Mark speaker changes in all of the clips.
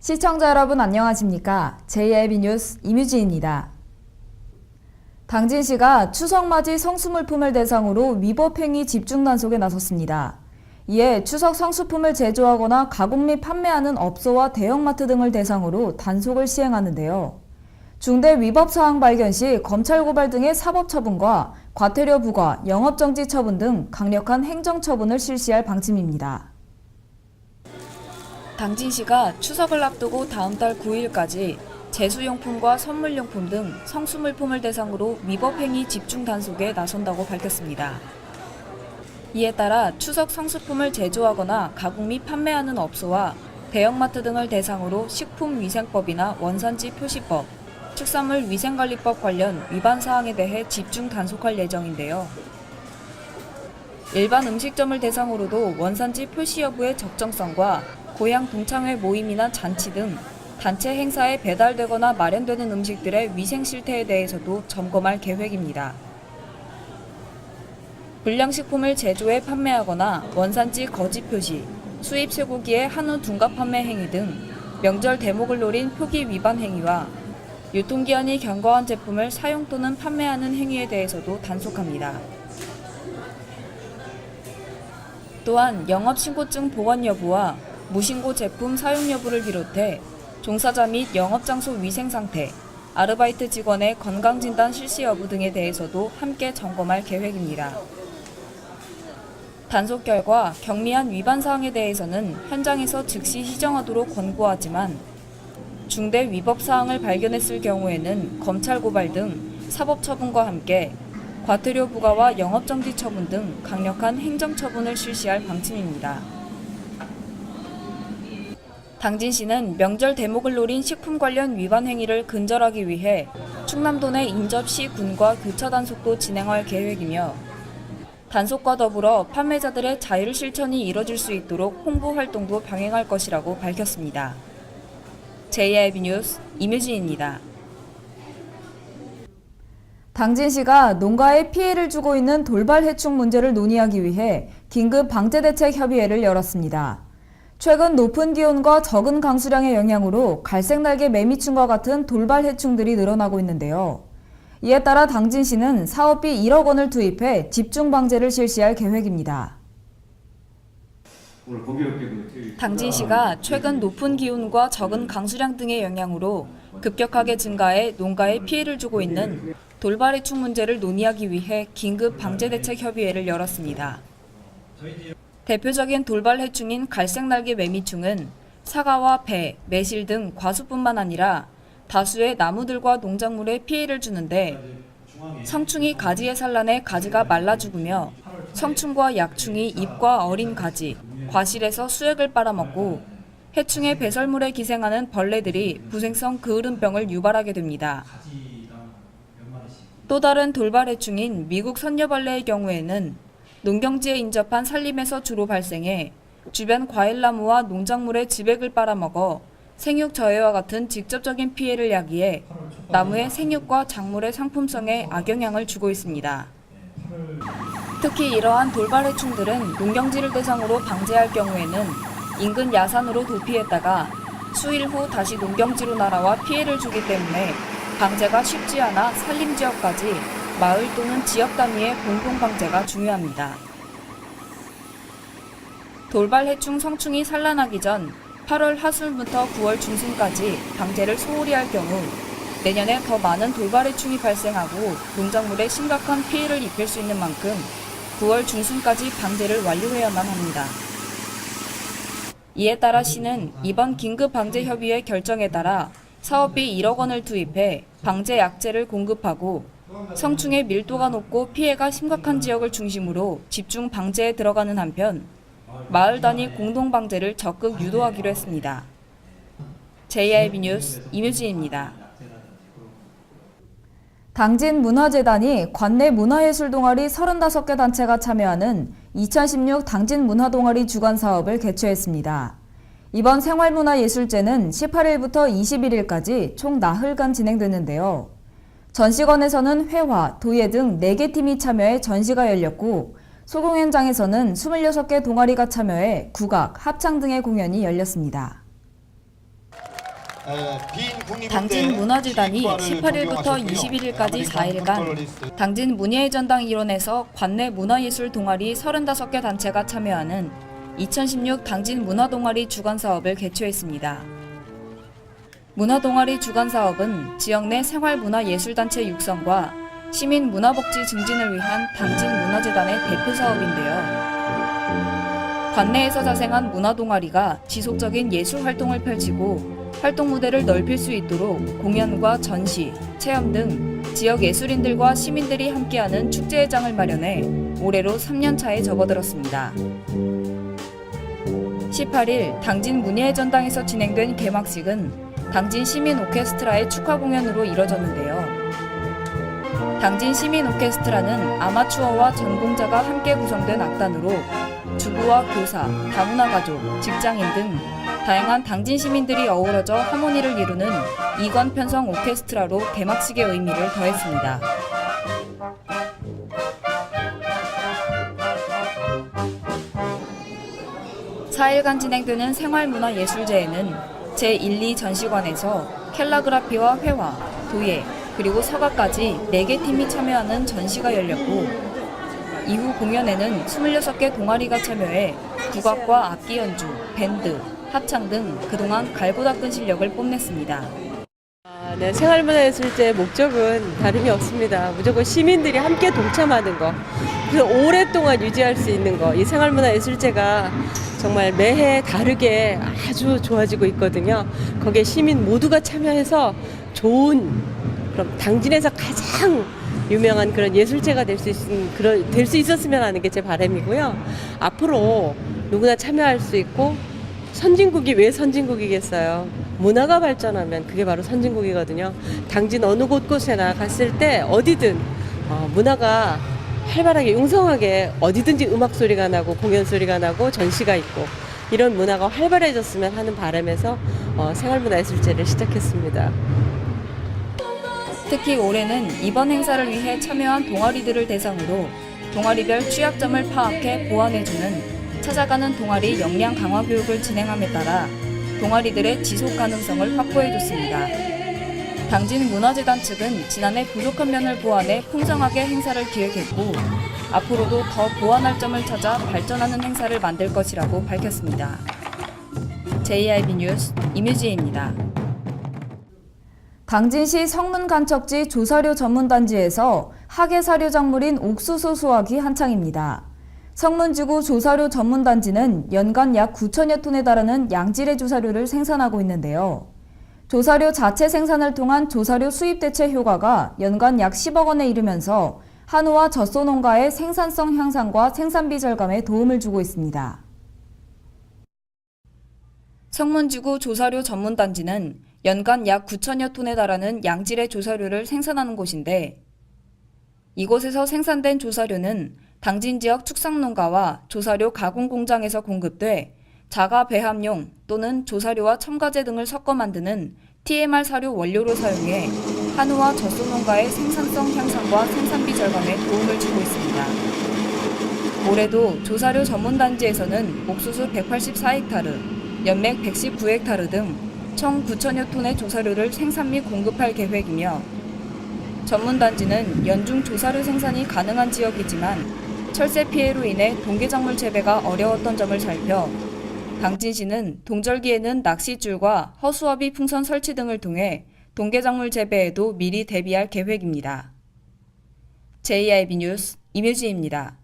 Speaker 1: 시청자 여러분 안녕하십니까? JIB 뉴스 임유진입니다. 당진시가 추석맞이 성수물품을 대상으로 위법행위 집중 단속에 나섰습니다. 이에 추석 성수품을 제조하거나 가공 및 판매하는 업소와 대형마트 등을 대상으로 단속을 시행하는데요. 중대 위법 사항 발견 시 검찰 고발 등의 사법 처분과 과태료 부과, 영업정지 처분 등 강력한 행정 처분을 실시할 방침입니다. 당진시가 추석을 앞두고 다음 달 9일까지 제수용품과 선물용품 등 성수물품을 대상으로 위법행위 집중 단속에 나선다고 밝혔습니다. 이에 따라 추석 성수품을 제조하거나 가공 및 판매하는 업소와 대형마트 등을 대상으로 식품위생법이나 원산지 표시법, 축산물 위생관리법 관련 위반 사항에 대해 집중 단속할 예정인데요. 일반 음식점을 대상으로도 원산지 표시 여부의 적정성과 고향 동창회 모임이나 잔치 등 단체 행사에 배달되거나 마련되는 음식들의 위생 실태에 대해서도 점검할 계획입니다. 불량식품을 제조해 판매하거나 원산지 거짓 표시, 수입 쇠고기의 한우 둔갑 판매 행위 등 명절 대목을 노린 표기 위반 행위와 유통기한이 경과한 제품을 사용 또는 판매하는 행위에 대해서도 단속합니다. 또한 영업신고증 보관 여부와 무신고 제품 사용 여부를 비롯해 종사자 및 영업장소 위생 상태, 아르바이트 직원의 건강진단 실시 여부 등에 대해서도 함께 점검할 계획입니다. 단속 결과 경미한 위반 사항에 대해서는 현장에서 즉시 시정하도록 권고하지만 중대 위법 사항을 발견했을 경우에는 검찰 고발 등 사법 처분과 함께 과태료 부과와 영업정지 처분 등 강력한 행정 처분을 실시할 방침입니다. 당진시는 명절 대목을 노린 식품 관련 위반 행위를 근절하기 위해 충남도 내 인접시 군과 교차 단속도 진행할 계획이며 단속과 더불어 판매자들의 자율 실천이 이뤄질 수 있도록 홍보 활동도 병행할 것이라고 밝혔습니다. JIB 뉴스 임유진입니다. 당진시가 농가에 피해를 주고 있는 돌발 해충 문제를 논의하기 위해 긴급 방제대책협의회를 열었습니다. 최근 높은 기온과 적은 강수량의 영향으로 갈색날개 매미충과 같은 돌발 해충들이 늘어나고 있는데요. 이에 따라 당진시는 사업비 1억 원을 투입해 집중 방제를 실시할 계획입니다. 당진시가 최근 높은 기온과 적은 강수량 등의 영향으로 급격하게 증가해 농가에 피해를 주고 있는 돌발 해충 문제를 논의하기 위해 긴급 방제대책협의회를 열었습니다. 대표적인 돌발 해충인 갈색날개 매미충은 사과와 배, 매실 등 과수뿐만 아니라 다수의 나무들과 농작물에 피해를 주는데 성충이 가지에 산란해 가지가 말라 죽으며 성충과 약충이 잎과 어린 가지, 과실에서 수액을 빨아먹고 해충의 배설물에 기생하는 벌레들이 부생성 그을음병을 유발하게 됩니다. 또 다른 돌발 해충인 미국 선녀벌레의 경우에는 농경지에 인접한 산림에서 주로 발생해 주변 과일나무와 농작물의 지백을 빨아먹어 생육 저해와 같은 직접적인 피해를 야기해 나무의 생육과 작물의 상품성에 악영향을 주고 있습니다. 특히 이러한 돌발 해충들은 농경지를 대상으로 방제할 경우에는 인근 야산으로 도피했다가 수일 후 다시 농경지로 날아와 피해를 주기 때문에 방제가 쉽지 않아 산림지역까지 마을 또는 지역 단위의 공동 방제가 중요합니다. 돌발 해충 성충이 산란하기 전 8월 하순부터 9월 중순까지 방제를 소홀히 할 경우 내년에 더 많은 돌발 해충이 발생하고 농작물에 심각한 피해를 입힐 수 있는 만큼 9월 중순까지 방제를 완료해야만 합니다. 이에 따라 시는 이번 긴급 방제 협의회 결정에 따라 사업비 1억 원을 투입해 방제 약재를 공급하고 성충의 밀도가 높고 피해가 심각한 지역을 중심으로 집중 방제에 들어가는 한편 마을 단위 공동 방제를 적극 유도하기로 했습니다. JIB 뉴스 임유진입니다. 당진문화재단이 관내 문화예술 동아리 35개 단체가 참여하는 2016 당진문화동아리 주간 사업을 개최했습니다. 이번 생활문화예술제는 18일부터 21일까지 총 나흘간 진행되는데요. 전시관에서는 회화, 도예 등 4개 팀이 참여해 전시가 열렸고 소공연장에서는 26개 동아리가 참여해 국악, 합창 등의 공연이 열렸습니다. 당진 문화재단이 18일부터 21일까지 4일간 당진 문예의 전당 일원에서 관내 문화예술 동아리 35개 단체가 참여하는 2016 당진 문화동아리 주간사업을 개최했습니다. 문화동아리 주간사업은 지역 내 생활문화예술단체 육성과 시민문화복지 증진을 위한 당진 문화재단의 대표 사업인데요. 관내에서 자생한 문화동아리가 지속적인 예술활동을 펼치고 활동 무대를 넓힐 수 있도록 공연과 전시, 체험 등 지역 예술인들과 시민들이 함께하는 축제의 장을 마련해 올해로 3년 차에 접어들었습니다. 18일 당진 문예의 전당에서 진행된 개막식은 당진 시민 오케스트라의 축하 공연으로 이뤄졌는데요. 당진 시민 오케스트라는 아마추어와 전공자가 함께 구성된 악단으로 주부와 교사, 다문화 가족, 직장인 등 다양한 당진 시민들이 어우러져 하모니를 이루는 이관 편성 오케스트라로 개막식의 의미를 더했습니다. (4일간) 진행되는 생활문화예술제에는 제1, 2 전시관에서 캘라그라피와 회화, 도예, 그리고 서가까지 4개 팀이 참여하는 전시가 열렸고 이후 공연에는 26개 동아리가 참여해 국악과 악기 연주, 밴드, 합창 등 그동안 갈고 닦은 실력을 뽐냈습니다.
Speaker 2: 네, 생활문화예술제의 목적은 다름이 없습니다. 무조건 시민들이 함께 동참하는 거, 그래서 오랫동안 유지할 수 있는 거. 이 생활문화예술제가 정말 매해 다르게 아주 좋아지고 있거든요. 거기에 시민 모두가 참여해서 좋은, 그럼 당진에서 가장 유명한 그런 예술제가 될 수 있었으면 하는 게 제 바람이고요. 앞으로 누구나 참여할 수 있고, 선진국이 왜 선진국이겠어요? 문화가 발전하면 그게 바로 선진국이거든요. 당진 어느 곳곳에나 갔을 때 어디든 문화가 활발하게 융성하게 어디든지 음악 소리가 나고 공연 소리가 나고 전시가 있고 이런 문화가 활발해졌으면 하는 바람에서 생활문화예술제를 시작했습니다.
Speaker 1: 특히 올해는 이번 행사를 위해 참여한 동아리들을 대상으로 동아리별 취약점을 파악해 보완해주는 찾아가는 동아리 역량 강화 교육을 진행함에 따라 동아리들의 지속 가능성을 확보해줬습니다. 당진 문화재단 측은 지난해 부족한 면을 보완해 풍성하게 행사를 기획했고 앞으로도 더 보완할 점을 찾아 발전하는 행사를 만들 것이라고 밝혔습니다. JIB 뉴스 임유지입니다. 당진시 성문간척지 조사료 전문단지에서 학예사료 작물인 옥수수 수확이 한창입니다. 성문지구 조사료 전문단지는 연간 약 9천여 톤에 달하는 양질의 조사료를 생산하고 있는데요. 조사료 자체 생산을 통한 조사료 수입 대체 효과가 연간 약 10억 원에 이르면서 한우와 젖소 농가의 생산성 향상과 생산비 절감에 도움을 주고 있습니다. 성문지구 조사료 전문단지는 연간 약 9천여 톤에 달하는 양질의 조사료를 생산하는 곳인데 이곳에서 생산된 조사료는 당진 지역 축산농가와 조사료 가공 공장에서 공급돼 자가 배합용 또는 조사료와 첨가제 등을 섞어 만드는 TMR 사료 원료로 사용해 한우와 젖소 농가의 생산성 향상과 생산비 절감에 도움을 주고 있습니다. 올해도 조사료 전문단지에서는 옥수수 184헥타르, 연맥 119헥타르 등 총 9천여 톤의 조사료를 생산 및 공급할 계획이며 전문단지는 연중 조사료 생산이 가능한 지역이지만 철새 피해로 인해 동계작물 재배가 어려웠던 점을 살펴 당진시는 동절기에는 낚싯줄과 허수아비 풍선 설치 등을 통해 동계작물 재배에도 미리 대비할 계획입니다. JIB 뉴스 임유지입니다.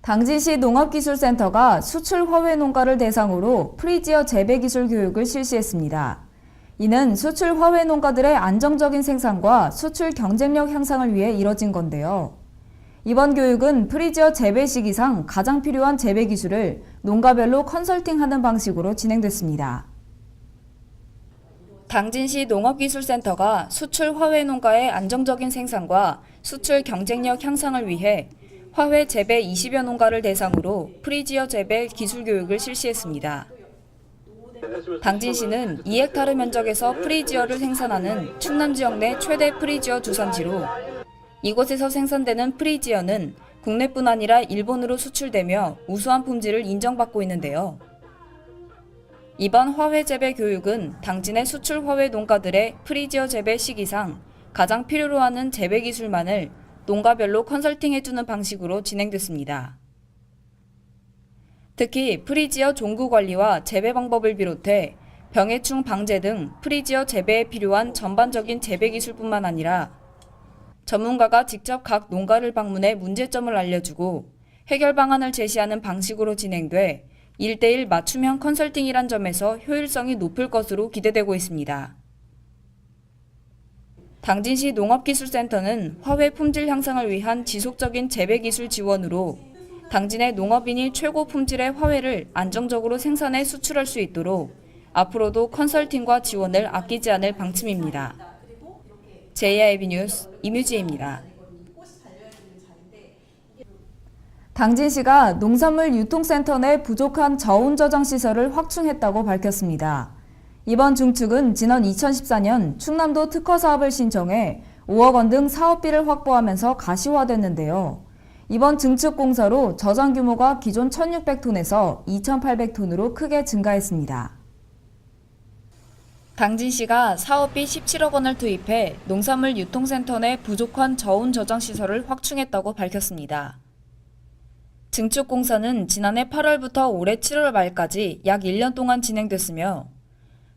Speaker 1: 당진시 농업기술센터가 수출 화훼 농가를 대상으로 프리지어 재배기술 교육을 실시했습니다. 이는 수출 화훼 농가들의 안정적인 생산과 수출 경쟁력 향상을 위해 이뤄진 건데요. 이번 교육은 프리지어 재배 시기상 가장 필요한 재배 기술을 농가별로 컨설팅하는 방식으로 진행됐습니다. 당진시 농업기술센터가 수출 화훼 농가의 안정적인 생산과 수출 경쟁력 향상을 위해 화훼 재배 20여 농가를 대상으로 프리지어 재배 기술 교육을 실시했습니다. 당진시는 2헥타르 면적에서 프리지어를 생산하는 충남 지역 내 최대 프리지어 주산지로 이곳에서 생산되는 프리지어는 국내뿐 아니라 일본으로 수출되며 우수한 품질을 인정받고 있는데요. 이번 화훼 재배 교육은 당진의 수출 화훼 농가들의 프리지어 재배 시기상 가장 필요로 하는 재배 기술만을 농가별로 컨설팅해주는 방식으로 진행됐습니다. 특히 프리지어 종구 관리와 재배 방법을 비롯해 병해충 방제 등 프리지어 재배에 필요한 전반적인 재배 기술뿐만 아니라 전문가가 직접 각 농가를 방문해 문제점을 알려주고 해결 방안을 제시하는 방식으로 진행돼 1대1 맞춤형 컨설팅이란 점에서 효율성이 높을 것으로 기대되고 있습니다. 당진시 농업기술센터는 화훼 품질 향상을 위한 지속적인 재배기술 지원으로 당진의 농업인이 최고 품질의 화훼를 안정적으로 생산해 수출할 수 있도록 앞으로도 컨설팅과 지원을 아끼지 않을 방침입니다. JIB 뉴스 임유지입니다. 당진시가 농산물 유통센터 내 부족한 저온 저장 시설을 확충했다고 밝혔습니다. 이번 중축은 지난 2014년 충남도 특허 사업을 신청해 5억 원 등 사업비를 확보하면서 가시화됐는데요. 이번 증축 공사로 저장 규모가 기존 1,600톤에서 2,800톤으로 크게 증가했습니다. 당진시가 사업비 17억 원을 투입해 농산물 유통센터 내 부족한 저온 저장 시설을 확충했다고 밝혔습니다. 증축 공사는 지난해 8월부터 올해 7월 말까지 약 1년 동안 진행됐으며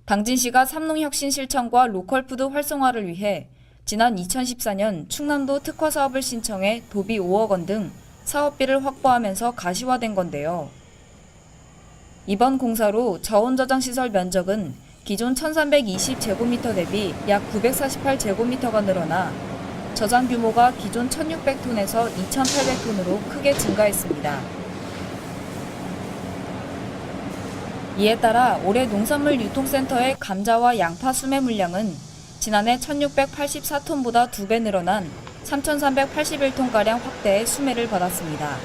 Speaker 1: 당진시가 삼농혁신 실천과 로컬푸드 활성화를 위해 지난 2014년 충남도 특허 사업을 신청해 도비 5억 원 등 사업비를 확보하면서 가시화된 건데요. 이번 공사로 저온 저장 시설 면적은 기존 1320제곱미터 대비 약 948제곱미터가 늘어나 저장 규모가 기존 1600톤에서 2800톤으로 크게 증가했습니다. 이에 따라 올해 농산물 유통센터의 감자와 양파 수매 물량은 지난해 1684톤보다 2배 늘어난 3381톤가량 확대해 수매를 받았습니다.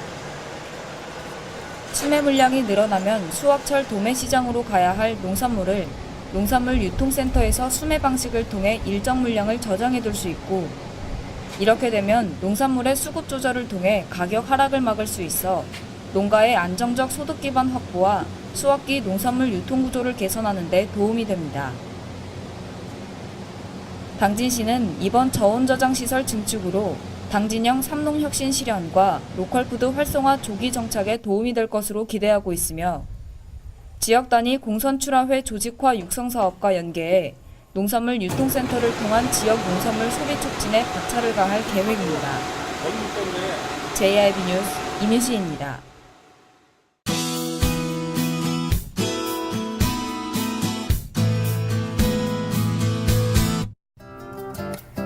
Speaker 1: 수매 물량이 늘어나면 수확철 도매시장으로 가야 할 농산물을 농산물 유통센터에서 수매 방식을 통해 일정 물량을 저장해둘 수 있고 이렇게 되면 농산물의 수급 조절을 통해 가격 하락을 막을 수 있어 농가의 안정적 소득 기반 확보와 수확기 농산물 유통 구조를 개선하는 데 도움이 됩니다. 당진시는 이번 저온 저장 시설 증축으로 당진형 삼농혁신 실현과 로컬푸드 활성화 조기 정착에 도움이 될 것으로 기대하고 있으며 지역 단위 공선출하회 조직화 육성 사업과 연계해 농산물 유통센터를 통한 지역 농산물 소비 촉진에 박차를 가할 계획입니다. JIB 뉴스 임유지입니다.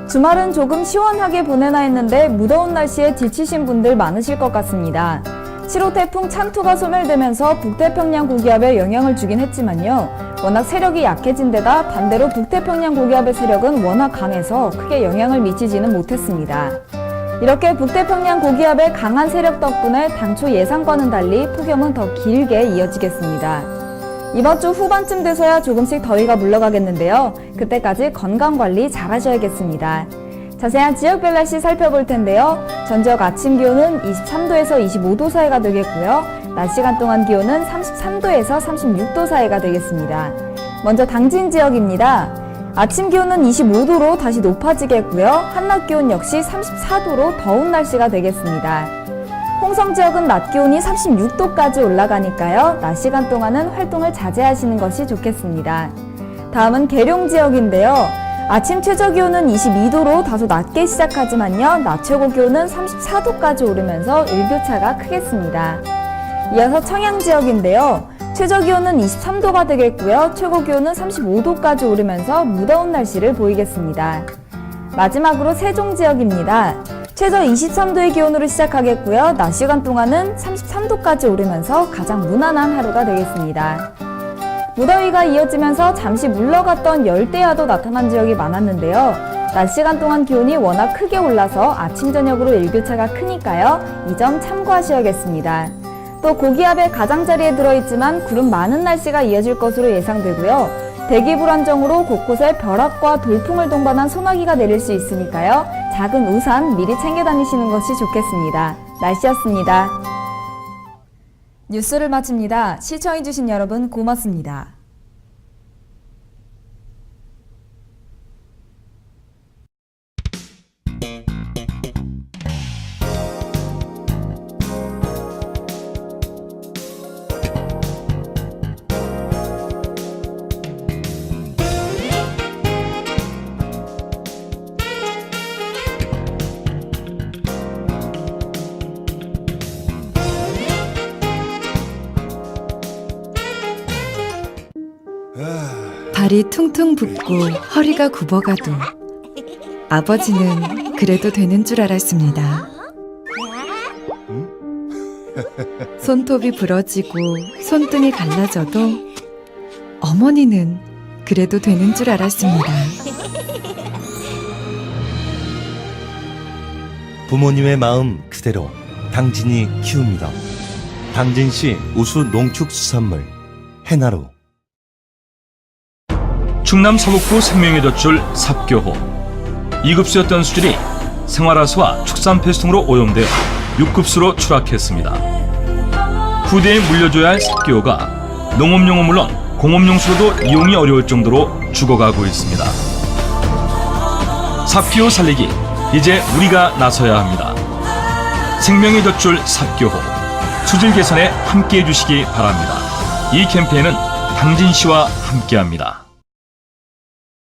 Speaker 3: 주말은 조금 시원하게 보내나 했는데 무더운 날씨에 지치신 분들 많으실 것 같습니다. 7호 태풍 찬투가 소멸되면서 북태평양 고기압에 영향을 주긴 했지만요. 워낙 세력이 약해진 데다 반대로 북태평양 고기압의 세력은 워낙 강해서 크게 영향을 미치지는 못했습니다. 이렇게 북태평양 고기압의 강한 세력 덕분에 당초 예상과는 달리 폭염은 더 길게 이어지겠습니다. 이번 주 후반쯤 돼서야 조금씩 더위가 물러가겠는데요. 그때까지 건강관리 잘 하셔야겠습니다. 자세한 지역별 날씨 살펴볼 텐데요. 전 지역 아침 기온은 23도에서 25도 사이가 되겠고요. 낮 시간 동안 기온은 33도에서 36도 사이가 되겠습니다. 먼저 당진 지역입니다. 아침 기온은 25도로 다시 높아지겠고요. 한낮 기온 역시 34도로 더운 날씨가 되겠습니다. 홍성 지역은 낮 기온이 36도까지 올라가니까요. 낮 시간 동안은 활동을 자제하시는 것이 좋겠습니다. 다음은 계룡 지역인데요. 아침 최저 기온은 22도로 다소 낮게 시작하지만요. 낮 최고 기온은 34도까지 오르면서 일교차가 크겠습니다. 이어서 청양 지역인데요. 최저 기온은 23도가 되겠고요. 최고 기온은 35도까지 오르면서 무더운 날씨를 보이겠습니다. 마지막으로 세종 지역입니다. 최저 23도의 기온으로 시작하겠고요. 낮 시간 동안은 33도까지 오르면서 가장 무난한 하루가 되겠습니다. 무더위가 이어지면서 잠시 물러갔던 열대야도 나타난 지역이 많았는데요. 낮 시간 동안 기온이 워낙 크게 올라서 아침 저녁으로 일교차가 크니까요. 이 점 참고하셔야겠습니다. 또 고기압의 가장자리에 들어있지만 구름 많은 날씨가 이어질 것으로 예상되고요. 대기 불안정으로 곳곳에 벼락과 돌풍을 동반한 소나기가 내릴 수 있으니까요. 작은 우산 미리 챙겨 다니시는 것이 좋겠습니다. 날씨였습니다.
Speaker 1: 뉴스를 마칩니다. 시청해주신 여러분 고맙습니다.
Speaker 4: 다리 퉁퉁 붓고 허리가 굽어가도 아버지는 그래도 되는 줄 알았습니다. 손톱이 부러지고 손등이 갈라져도 어머니는 그래도 되는 줄 알았습니다.
Speaker 5: 부모님의 마음 그대로 당진이 키웁니다. 당진시 우수 농축수산물 해나루.
Speaker 6: 충남 서북부 생명의 젖줄 삽교호. 2급수였던 수질이 생활하수와 축산폐수통으로 오염되어 6급수로 추락했습니다. 후대에 물려줘야 할 삽교호가 농업용은 물론 공업용수로도 이용이 어려울 정도로 죽어가고 있습니다. 삽교호 살리기, 이제 우리가 나서야 합니다. 생명의 젖줄 삽교호, 수질 개선에 함께해 주시기 바랍니다. 이 캠페인은 당진시와 함께합니다.